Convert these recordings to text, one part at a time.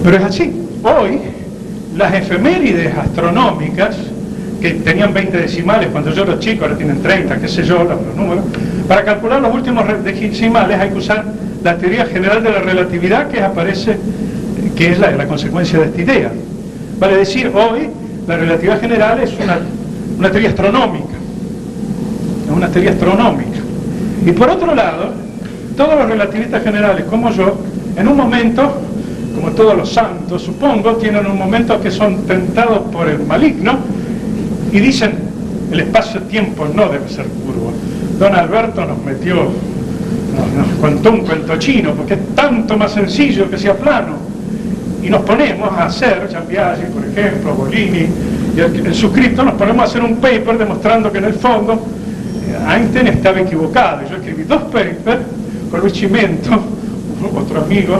Pero es así. Hoy, las efemérides astronómicas, que tenían 20 decimales cuando yo era chico, ahora tienen 30, qué sé yo, los números, para calcular los últimos decimales hay que usar la teoría general de la relatividad que aparece, que es la consecuencia de esta idea. Vale decir, hoy la relatividad general es una teoría astronómica, es una teoría astronómica. Y por otro lado, todos los relativistas generales como yo, en un momento, como todos los santos, supongo, tienen un momento que son tentados por el maligno y dicen, el espacio-tiempo no debe ser curvo. Don Alberto nos contó un cuento chino, porque es tanto más sencillo que sea plano. Y nos ponemos a hacer, Jean Piaget, por ejemplo, Bolini, y el suscripto, nos ponemos a hacer un paper demostrando que en el fondo Einstein estaba equivocado. Yo escribí 2 papers con Luis Chimento, otro amigo,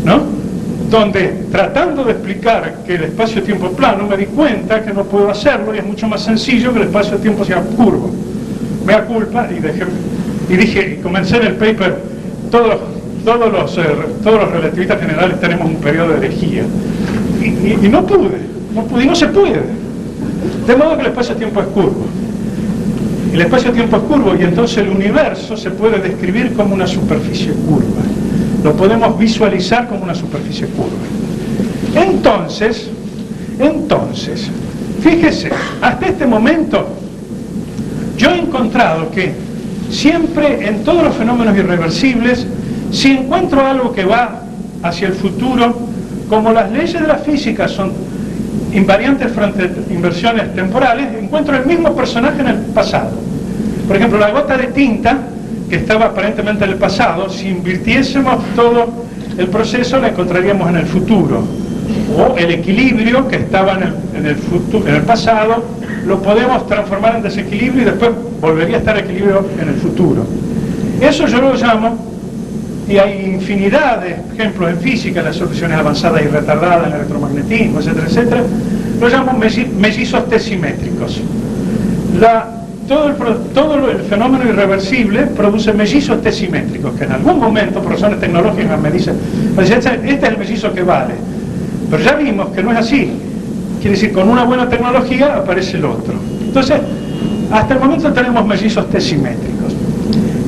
¿no?, donde tratando de explicar que el espacio-tiempo es plano, me di cuenta que no puedo hacerlo y es mucho más sencillo que el espacio-tiempo sea curvo. Me da culpa y comencé en el paper, todos los relativistas generales tenemos un periodo de herejía. Y no pude, y no se puede. De modo que el espacio-tiempo es curvo. El espacio-tiempo es curvo y entonces el universo se puede describir como una superficie curva. Lo podemos visualizar como una superficie curva. Entonces, fíjese, hasta este momento yo he encontrado que siempre en todos los fenómenos irreversibles, si encuentro algo que va hacia el futuro, como las leyes de la física son invariantes frente a inversiones temporales, encuentro el mismo personaje en el pasado. Por ejemplo, la gota de tinta que estaba aparentemente en el pasado, si invirtiésemos todo el proceso la encontraríamos en el futuro. O el equilibrio que estaba en el pasado, lo podemos transformar en desequilibrio y después volvería a estar equilibrio en el futuro. Eso yo lo llamo, y hay infinidad de ejemplos en física, las soluciones avanzadas y retardadas en electromagnetismo, etcétera, etcétera, lo llamo mellizos tesimétricos. Todo el fenómeno irreversible produce mellizos tesimétricos, que en algún momento, por razones tecnológicas, me dicen, este es el mellizo que vale. Pero ya vimos que no es así. Quiere decir, con una buena tecnología aparece el otro. Entonces, hasta el momento tenemos mellizos tesimétricos.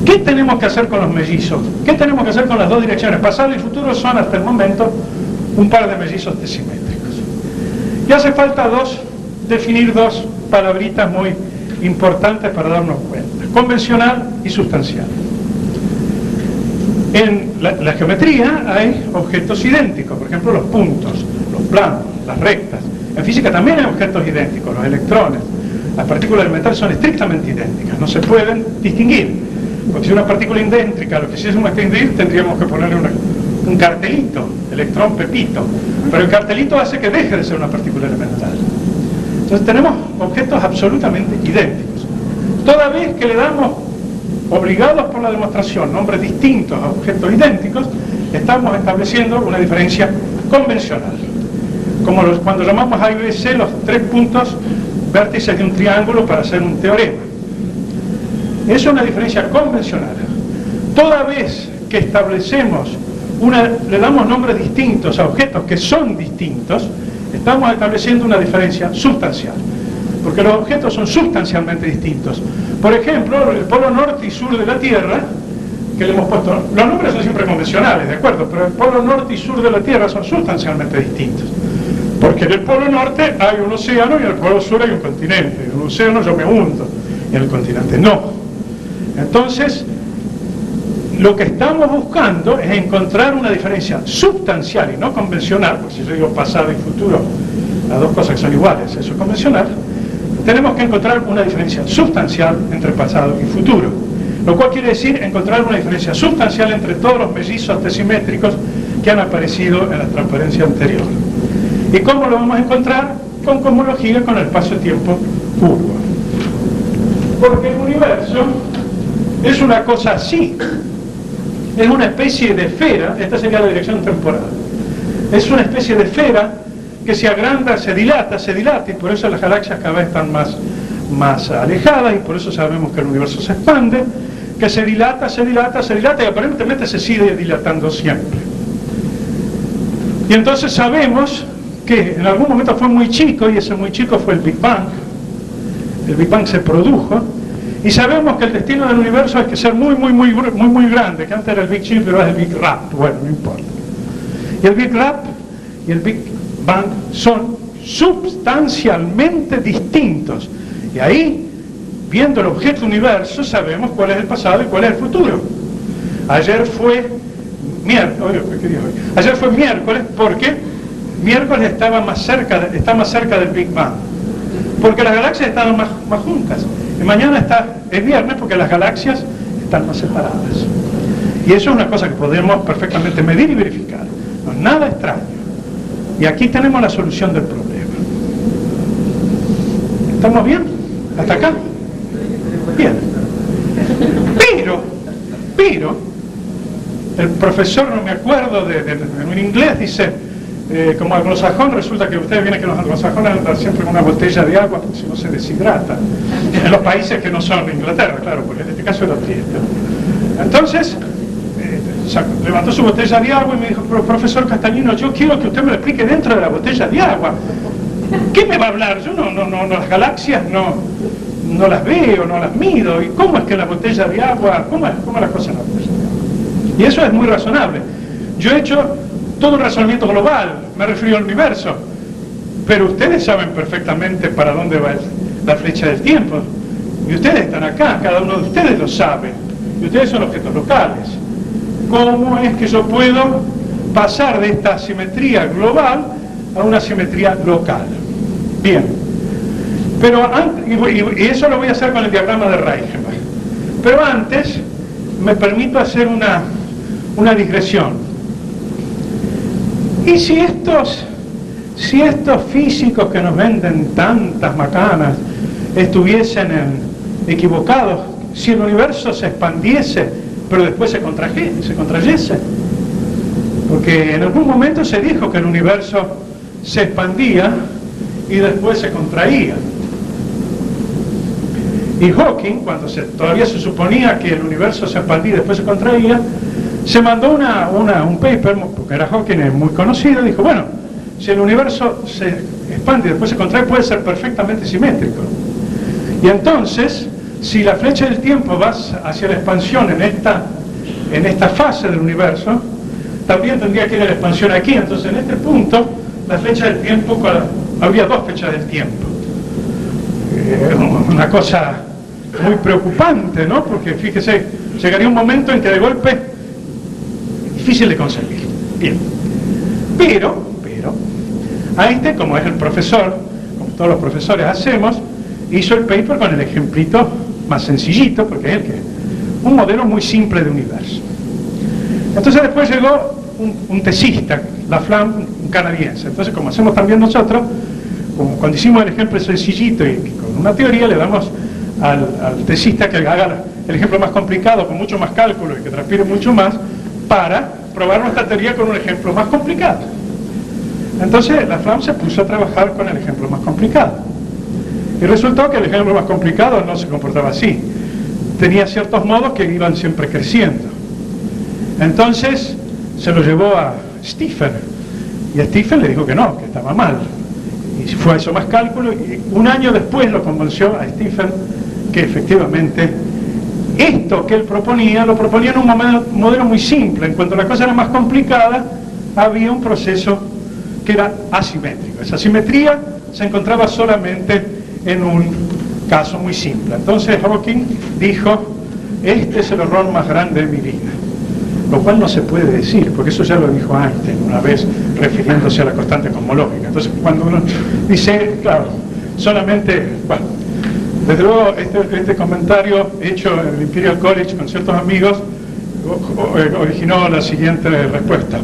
¿Qué tenemos que hacer con los mellizos? ¿Qué tenemos que hacer con las dos direcciones? Pasado y futuro son, hasta el momento, un par de mellizos tesimétricos. Y hace falta definir 2 palabritas muy importantes para darnos cuenta: convencional y sustancial. En la geometría hay objetos idénticos, por ejemplo los puntos, los planos, las rectas. En física también hay objetos idénticos, los electrones. Las partículas elementales son estrictamente idénticas, no se pueden distinguir. Porque si una partícula idéntrica, lo que si es una distinguir, tendríamos que ponerle un cartelito, electrón pepito. Pero el cartelito hace que deje de ser una partícula elemental. Entonces tenemos objetos absolutamente idénticos. Toda vez que le damos, obligados por la demostración, nombres distintos a objetos idénticos, estamos estableciendo una diferencia convencional. Como cuando llamamos A y B, C los 3 puntos vértices de un triángulo para hacer un teorema. Es una diferencia convencional. Toda vez que establecemos le damos nombres distintos a objetos que son distintos, estamos estableciendo una diferencia sustancial, porque los objetos son sustancialmente distintos. Por ejemplo, el polo norte y sur de la Tierra, que le hemos puesto, los nombres son siempre convencionales, ¿de acuerdo? Pero el polo norte y sur de la Tierra son sustancialmente distintos, porque en el polo norte hay un océano y en el polo sur hay un continente. En el océano yo me hundo y en el continente no. Entonces, lo que estamos buscando es encontrar una diferencia sustancial y no convencional, porque si yo digo pasado y futuro, las 2 cosas que son iguales, eso es convencional. Tenemos que encontrar una diferencia sustancial entre pasado y futuro, lo cual quiere decir encontrar una diferencia sustancial entre todos los mellizos tesimétricos que han aparecido en la transparencia anterior. ¿Y cómo lo vamos a encontrar? Con cosmología, con el espacio-tiempo curvo. Porque el universo es una cosa así. Es una especie de esfera, esta sería la dirección temporal. Es una especie de esfera que se agranda, se dilata, y por eso las galaxias cada vez están más alejadas, y por eso sabemos que el universo se expande, que se dilata, y aparentemente se sigue dilatando siempre. Y entonces sabemos que en algún momento fue muy chico, y ese muy chico fue el Big Bang. El Big Bang se produjo, y sabemos que el destino del universo es que ser muy grande, que antes era el Big Chill, pero es el Big Rap, bueno, no importa. Y el Big Rap y el Big Bang son sustancialmente distintos. Y ahí, viendo el objeto universo, sabemos cuál es el pasado y cuál es el futuro. Ayer fue miércoles, porque miércoles está más cerca del Big Bang, porque las galaxias estaban más juntas. Y mañana es viernes porque las galaxias están más separadas. Y eso es una cosa que podemos perfectamente medir y verificar. No es nada extraño. Y aquí tenemos la solución del problema. ¿Estamos bien? ¿Hasta acá? Bien. Pero, el profesor, no me acuerdo, en inglés dice, como anglosajón, resulta que ustedes vienen que los anglosajones andan siempre con una botella de agua porque si no se deshidrata. En los países que no son Inglaterra, claro, porque en este caso era triste. Entonces, levantó su botella de agua y me dijo, profesor Castagnino, yo quiero que usted me lo explique dentro de la botella de agua. ¿Qué me va a hablar? Yo no las galaxias no las veo, no las mido. ¿Y cómo es que la botella de agua, cómo es la cosa en la botella de agua? Y eso es muy razonable. Yo he hecho todo un razonamiento global, me refiero al universo, pero ustedes saben perfectamente para dónde va la flecha del tiempo. Y ustedes están acá, cada uno de ustedes lo sabe. Y ustedes son objetos locales. ¿Cómo es que yo puedo pasar de esta simetría global a una simetría local? Bien. Pero antes, y eso lo voy a hacer con el diagrama de Reichenbach. Pero antes me permito hacer una digresión. ¿Y si estos físicos que nos venden tantas macanas estuviesen equivocados? Si el universo se expandiese, pero después se contrayese. Porque en algún momento se dijo que el universo se expandía y después se contraía. Y Hawking, cuando todavía se suponía que el universo se expandía y después se contraía, se mandó un paper, porque era Hawking, es muy conocido, dijo, bueno, si el universo se expande y después se contrae, puede ser perfectamente simétrico. Y entonces, si la flecha del tiempo va hacia la expansión en esta fase del universo, también tendría que ir a la expansión aquí. Entonces, en este punto, la flecha del tiempo, habría dos flechas del tiempo. Una cosa muy preocupante, ¿no? Porque fíjese, llegaría un momento en que de golpe, difícil de conseguir. Bien. Pero, Einstein, como es el profesor, como todos los profesores hacemos, hizo el paper con el ejemplito más sencillito, porque es un modelo muy simple de universo. Entonces después llegó un tesista, Laflamme, un canadiense. Entonces, como hacemos también nosotros, como cuando hicimos el ejemplo sencillito y con una teoría, le damos al tesista que haga el ejemplo más complicado, con mucho más cálculo y que transpire mucho más, para probar nuestra teoría con un ejemplo más complicado. Entonces Laflamme se puso a trabajar con el ejemplo más complicado. Y resultó que el ejemplo más complicado no se comportaba así. Tenía ciertos modos que iban siempre creciendo. Entonces se lo llevó a Stephen. Y a Stephen le dijo que no, que estaba mal. Y fue a eso más cálculo. Y un año después lo convenció a Stephen que efectivamente esto que él proponía, lo proponía en un modelo muy simple. En cuanto la cosa era más complicada, había un proceso que era asimétrico. Esa simetría se encontraba solamente en un caso muy simple. Entonces Hawking dijo, este es el error más grande de mi vida. Lo cual no se puede decir, porque eso ya lo dijo Einstein una vez refiriéndose a la constante cosmológica. Entonces cuando uno dice, claro, solamente, bueno, desde luego este comentario hecho en el Imperial College con ciertos amigos originó la siguiente respuesta.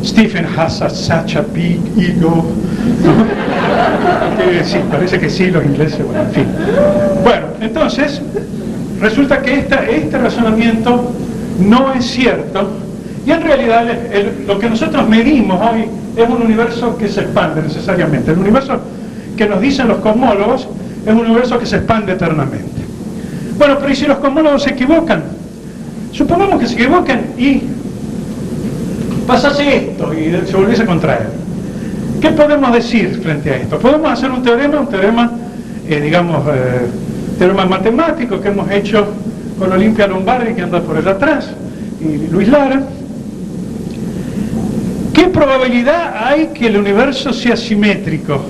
Stephen has such a big ego. Sí, parece que sí, los ingleses, bueno, en fin. Bueno, entonces, resulta que este razonamiento no es cierto, y en realidad lo que nosotros medimos hoy es un universo que se expande necesariamente. El universo que nos dicen los cosmólogos es un universo que se expande eternamente. Bueno, pero ¿y si los cosmólogos se equivocan? Supongamos que se equivoquen y pasase esto y se volviese a contraer. ¿Qué podemos decir frente a esto? Podemos hacer un teorema teorema matemático que hemos hecho con Olimpia Lombardi, que anda por allá atrás, y Luis Lara. ¿Qué probabilidad hay que el universo sea simétrico?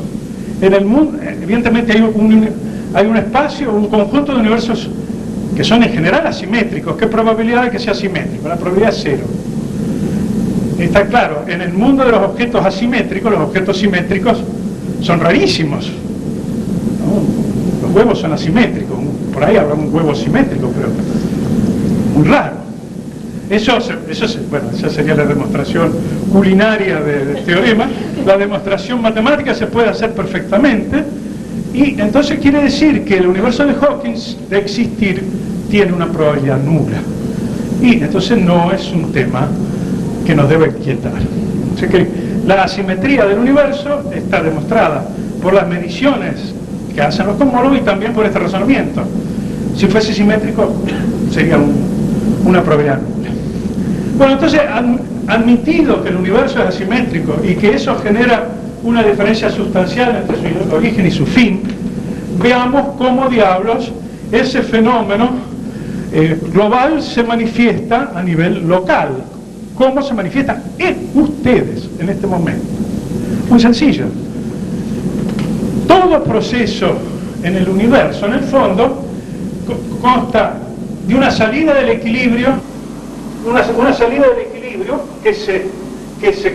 En el mundo, evidentemente hay un espacio, un conjunto de universos que son en general asimétricos. ¿Qué probabilidad hay que sea simétrico? La probabilidad es 0. Está claro, en el mundo de los objetos asimétricos, los objetos simétricos son rarísimos, ¿no? Los huevos son asimétricos, por ahí habrá un huevo simétrico, pero muy raro. Esa sería la demostración culinaria del teorema. La demostración matemática se puede hacer perfectamente, y entonces quiere decir que el universo de Hawking, de existir, tiene una probabilidad nula, y entonces no es un tema que nos debe inquietar. O sea que la asimetría del universo está demostrada por las mediciones que hacen los cosmólogos y también por este razonamiento. Si fuese simétrico, sería una probabilidad nula. Bueno, entonces, admitido que el universo es asimétrico y que eso genera una diferencia sustancial entre su origen y su fin, veamos cómo diablos ese fenómeno global se manifiesta a nivel local. ¿Cómo se manifiesta en ustedes en este momento? Muy sencillo. Todo proceso en el universo, en el fondo, consta de una salida del equilibrio, una salida del equilibrio que se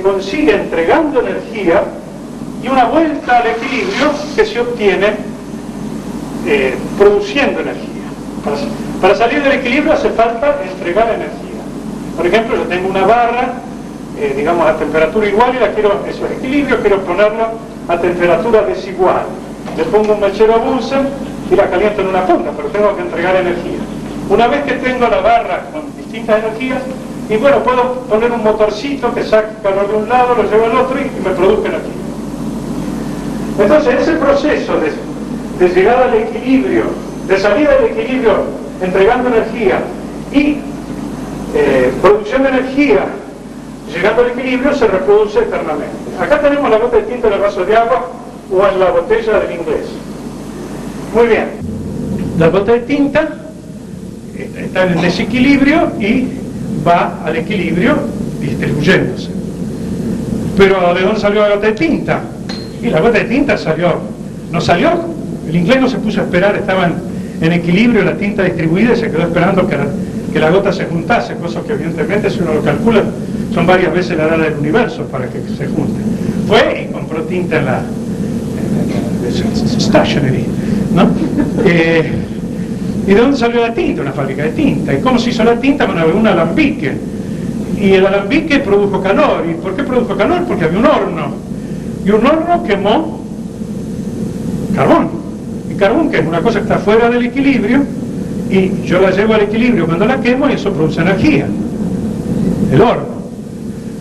consigue entregando energía, y una vuelta al equilibrio que se obtiene produciendo energía. Para salir del equilibrio hace falta entregar energía. Por ejemplo, yo tengo una barra, digamos a temperatura igual, y eso es equilibrio, quiero ponerla a temperatura desigual. Le pongo un mechero a Bunsen y la caliento en una punta, pero tengo que entregar energía. Una vez que tengo la barra con distintas energías, y bueno, puedo poner un motorcito que saque calor de un lado, lo llevo al otro y me produzca energía. Entonces, ese proceso de llegada al equilibrio, de salida del equilibrio entregando energía y producción de energía llegando al equilibrio, se reproduce eternamente. Acá tenemos la gota de tinta en el vaso de agua o en la botella del inglés. Muy bien, la gota de tinta está en el desequilibrio y va al equilibrio distribuyéndose. Pero ¿de dónde salió la gota de tinta? Y la gota de tinta no salió, el inglés no se puso a esperar, estaba en equilibrio la tinta distribuida y se quedó esperando que la gota se juntase, cosa que evidentemente, si uno lo calcula, son varias veces la edad del universo para que se junte. Fue y compró tinta en la stationery, ¿no? ¿Y de dónde salió la tinta? Una fábrica de tinta. ¿Y cómo se hizo la tinta? Bueno, había un alambique, y el alambique produjo calor. ¿Y por qué produjo calor? Porque había un horno, y un horno quemó carbón, y carbón, que es una cosa que está fuera del equilibrio, y yo la llevo al equilibrio cuando la quemo y eso produce energía, el horno.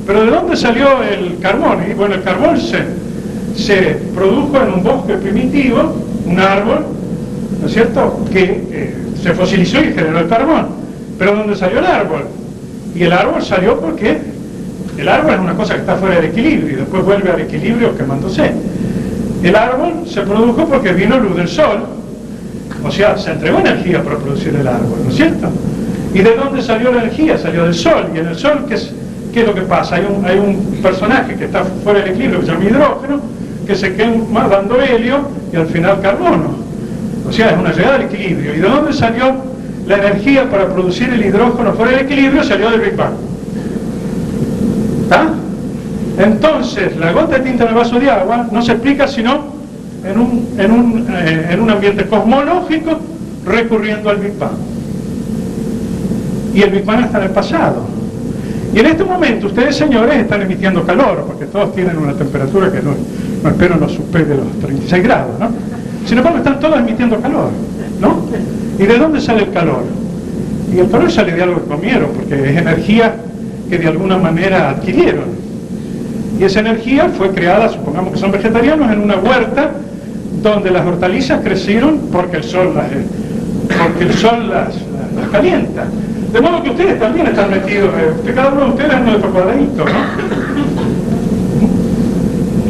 Pero ¿de dónde salió el carbón? Y bueno, el carbón se produjo en un bosque primitivo, un árbol, ¿no es cierto?, que se fosilizó y generó el carbón. Pero ¿dónde salió el árbol? Y el árbol salió porque el árbol es una cosa que está fuera del equilibrio y después vuelve al equilibrio quemándose. El árbol se produjo porque vino luz del sol, o sea, se entregó energía para producir el árbol, ¿no es cierto? ¿Y de dónde salió la energía? Salió del sol. ¿Y en el sol qué es lo que pasa? Hay un personaje que está fuera del equilibrio, que se llama hidrógeno, que se quema dando helio y al final carbono. O sea, es una llegada al equilibrio. ¿Y de dónde salió la energía para producir el hidrógeno fuera del equilibrio? Salió del Big Bang. ¿Está? Entonces, la gota de tinta en el vaso de agua no se explica sino en un ambiente cosmológico recurriendo al Big Bang. Y el Big Bang está en el pasado. Y en este momento ustedes, señores, están emitiendo calor, porque todos tienen una temperatura que no espero no supere los 36 grados, ¿no? Sin embargo, están todos emitiendo calor, ¿no? ¿Y de dónde sale el calor? Y el calor sale de algo que comieron, porque es energía que de alguna manera adquirieron. Y esa energía fue creada, supongamos que son vegetarianos, en una huerta donde las hortalizas crecieron porque el sol las calienta. De modo que ustedes también están metidos, cada uno de ustedes es nuestro cuadradito, ¿no?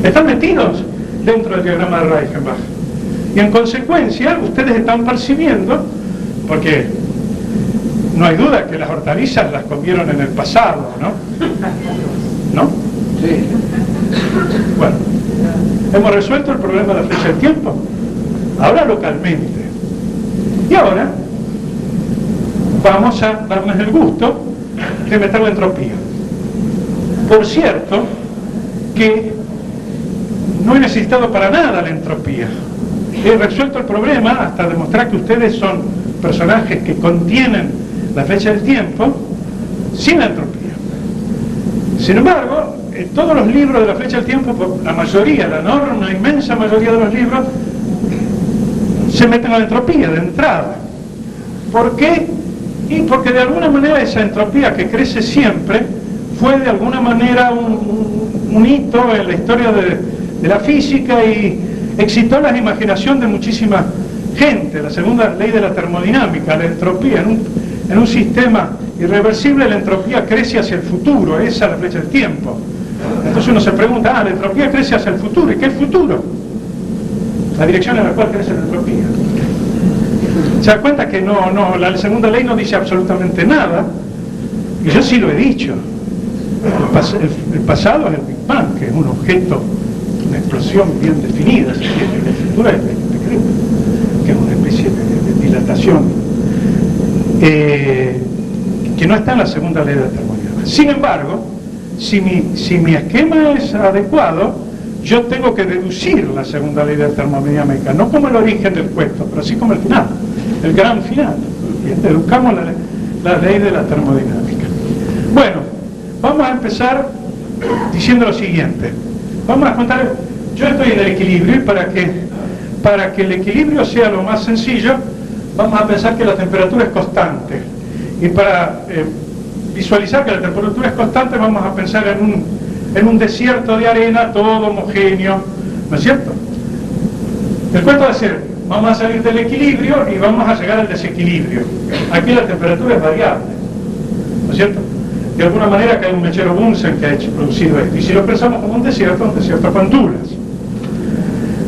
Están metidos dentro del diagrama de Reichenbach. Y en consecuencia, ustedes están percibiendo, porque no hay duda que las hortalizas las comieron en el pasado, ¿no? ¿No? Sí. Bueno, hemos resuelto el problema de la flecha del tiempo. Ahora localmente. Y ahora vamos a darnos el gusto de meter la entropía. Por cierto, que no he necesitado para nada la entropía. He resuelto el problema hasta demostrar que ustedes son personajes que contienen la flecha del tiempo sin la entropía. Sin embargo, en todos los libros de la flecha del tiempo, la mayoría, la enorme, la inmensa mayoría de los libros, se meten a la entropía de entrada. ¿Por qué? Y porque de alguna manera esa entropía que crece siempre fue de alguna manera un hito en la historia de la física y excitó la imaginación de muchísima gente. La segunda ley de la termodinámica, la entropía, en un sistema irreversible, la entropía crece hacia el futuro, esa es la flecha del tiempo. Entonces uno se pregunta, la entropía crece hacia el futuro, ¿y qué es el futuro? La dirección en la cual crece la entropía. Se da cuenta que la segunda ley no dice absolutamente nada, y yo sí lo he dicho. El pasado es el Big Bang, que es un objeto, una explosión bien definida, ¿se entiende? El futuro es el que es una especie de dilatación que no está en la segunda ley de la termodinámica. Sin embargo, si mi esquema es adecuado, yo tengo que deducir la segunda ley de la termodinámica, no como el origen del cuento, pero sí como el final, el gran final. Y deducamos la ley de la termodinámica. Bueno, vamos a empezar diciendo lo siguiente. Vamos a contar, yo estoy en el equilibrio, y para que el equilibrio sea lo más sencillo, vamos a pensar que la temperatura es constante. Y para visualizar que la temperatura es constante, vamos a pensar en un desierto de arena todo homogéneo, ¿no es cierto? El cuento va a ser, vamos a salir del equilibrio y vamos a llegar al desequilibrio. Aquí la temperatura es variable, ¿no es cierto? De alguna manera que hay un mechero Bunsen que ha producido esto. Y si lo pensamos como un desierto con dunas.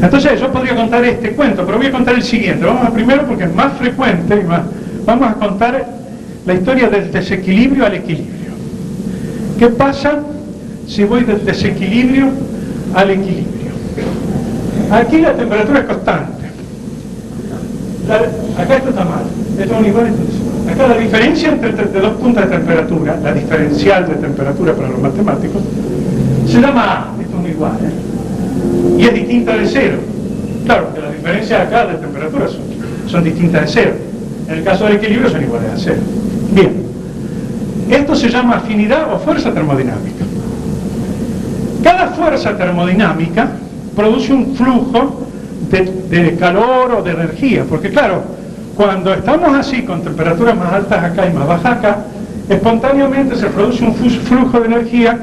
Entonces yo podría contar este cuento, pero voy a contar el siguiente. Vamos a primero, porque es más frecuente, vamos a contar la historia del desequilibrio al equilibrio. ¿Qué pasa si voy del desequilibrio al equilibrio? Aquí la temperatura es constante. Acá esto está mal. Esto es igual, esto es igual. Acá la diferencia entre dos puntos de temperatura, la diferencial de temperatura para los matemáticos, se llama A. Esto es igual, y es distinta de cero. Claro, que las diferencias acá de temperatura son distintas de cero. En el caso del equilibrio son iguales a cero. Bien, esto se llama afinidad o fuerza termodinámica. Cada fuerza termodinámica produce un flujo de calor o de energía, porque claro, cuando estamos así con temperaturas más altas acá y más bajas acá, espontáneamente se produce un flujo de energía.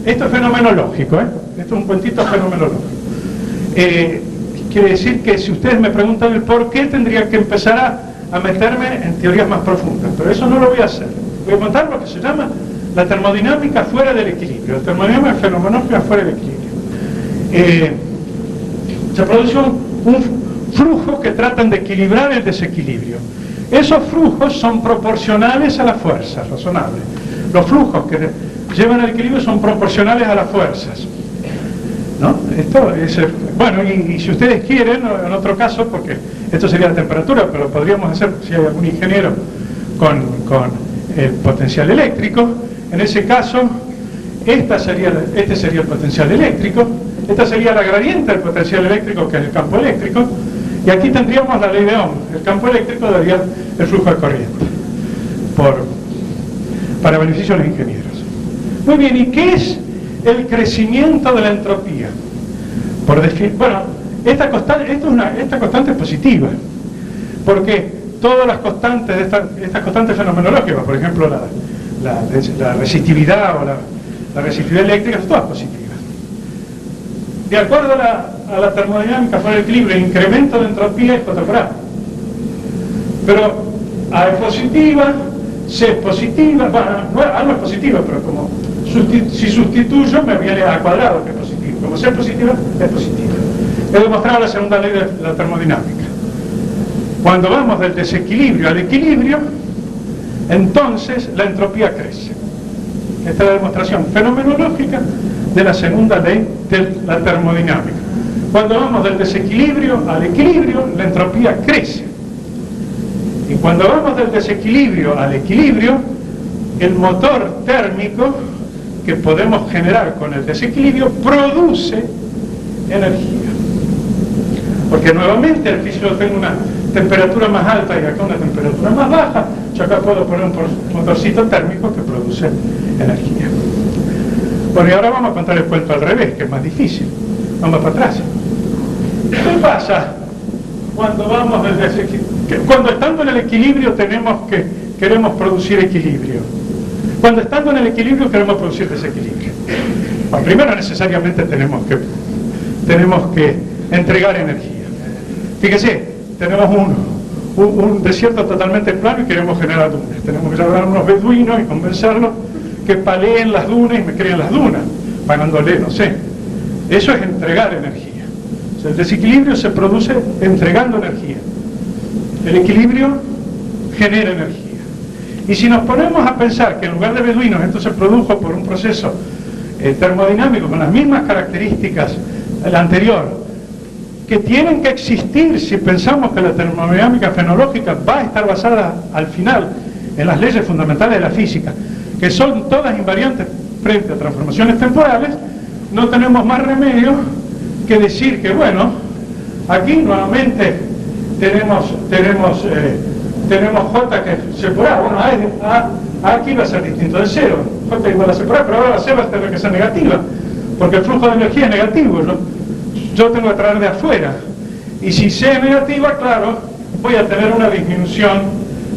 Esto es fenomenológico, esto es un cuentito fenomenológico. Quiere decir que si ustedes me preguntan el por qué, tendría que empezar a meterme en teorías más profundas, pero eso no lo voy a hacer. Voy a contar lo que se llama la termodinámica fuera del equilibrio, la termodinámica fenomenológica fuera del equilibrio. Se produce un flujo que tratan de equilibrar el desequilibrio. Esos flujos son proporcionales a las fuerzas, razonable. Los flujos que llevan al equilibrio son proporcionales a las fuerzas, ¿no? Esto es, bueno, y si ustedes quieren, en otro caso, porque esto sería la temperatura, pero lo podríamos hacer si hay algún ingeniero con el potencial eléctrico. En ese caso, este sería el potencial eléctrico, esta sería la gradiente del potencial eléctrico, que es el campo eléctrico, y aquí tendríamos la ley de Ohm. El campo eléctrico daría el flujo de corriente, para beneficio de los ingenieros. Muy bien, ¿y qué es el crecimiento de la entropía? Bueno, esta constante es positiva, porque todas las constantes, estas constantes fenomenológicas, por ejemplo la resistividad o la resistividad eléctrica, son todas positivas. De acuerdo a la termodinámica fuera del equilibrio, el incremento de entropía es 4 grados. Pero A es positiva, C es positiva, bueno, A no es positiva, pero como si sustituyo me viene A cuadrado, que es positivo. Como C es positiva, es positiva. He demostrado la segunda ley de la termodinámica. Cuando vamos del desequilibrio al equilibrio, entonces la entropía crece. Esta es la demostración fenomenológica de la segunda ley de la termodinámica. Cuando vamos del desequilibrio al equilibrio, la entropía crece. Y cuando vamos del desequilibrio al equilibrio, el motor térmico que podemos generar con el desequilibrio produce energía. Porque nuevamente el físico tengo una temperatura más alta y acá una temperatura más baja, yo acá puedo poner un motorcito térmico que produce energía. Bueno, y ahora vamos a contar el cuento al revés, que es más difícil. Vamos para atrás. ¿Qué pasa cuando vamos del desequilibrio? Cuando estando en el equilibrio queremos producir equilibrio. Cuando estando en el equilibrio queremos producir desequilibrio. Bueno, primero necesariamente tenemos que entregar energía. Fíjese, tenemos un desierto totalmente plano y queremos generar dunas. Tenemos que llamar a unos beduinos y convencerlos que paleen las dunas y me creen las dunas, pagándole, no sé. Eso es entregar energía. O sea, el desequilibrio se produce entregando energía. El equilibrio genera energía. Y si nos ponemos a pensar que en lugar de beduinos esto se produjo por un proceso termodinámico con las mismas características del anterior, que tienen que existir si pensamos que la termodinámica fenológica va a estar basada al final en las leyes fundamentales de la física, que son todas invariantes frente a transformaciones temporales, no tenemos más remedio que decir que, bueno, aquí nuevamente tenemos J que se por A, bueno, A aquí va a ser distinto de cero, J igual a C por A, pero ahora la C va a tener que ser negativa, porque el flujo de energía es negativo, yo tengo que traer de afuera, y si C es negativa, claro, voy a tener una disminución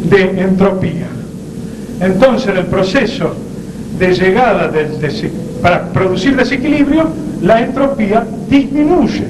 de entropía. Entonces, en el proceso de llegada para producir desequilibrio, la entropía disminuye.